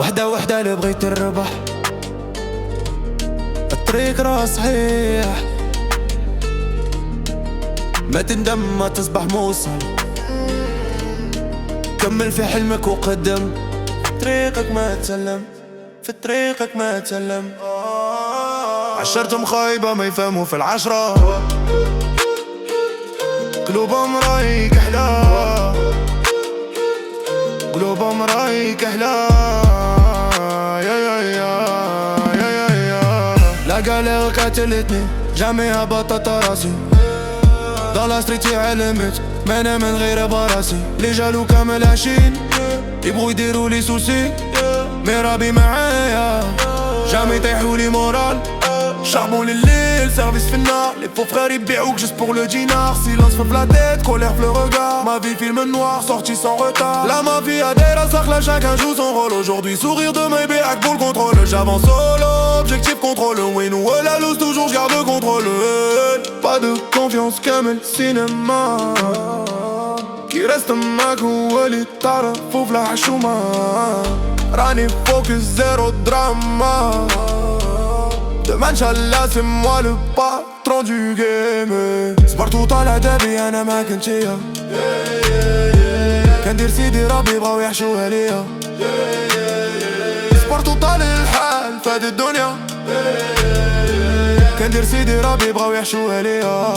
وحدة وحدة اللي بغيت الربح، الطريق راه صحيح، ما تندم ما تصبح موصل، كمل في حلمك وقدم، طريقك ما تسلم، في طريقك ما تسلم. عشرتهم خايبة ما يفهموا في العشرة، قلوبهم راهي كحلة، قلوبهم راهي كحلة. يا يا يا يا يا يا لا قالها قاتلتني جامي هبطت راسي، ضل ستريتي علمت ما انا من غير براسي، لي جالو كامل عشين يبغوا يديروا لي سوسي، مي ربي معايا جامي يطيحوا لي مورال، charbon لليل سيرفيس في النار، les faux frères ils بيعوك juste pour le dinar, silence في la tête, colère في le regard, ma vie film noir sorti sans retard, la ma vie a des rassacres là chacun joue son rôle, aujourd'hui sourire demain béac pour le contrôle, j'avance solo, objectif contrôle, win ou la loose toujours j'garde le contrôle, pas de confiance comme le cinéma, qui reste معك هو اللي تعرفو في الحشومة، راني focus zéro drama. Demain Inch'Allah c'est moi le patron du game. سبرتو طالع دابي انا ما كنت فيا، كندير سيدي ربي بغاو يحشوها ليا، سبرتو طالع الحال فهاد الدنيا، كندير سيدي ربي بغاو يحشوها ليا.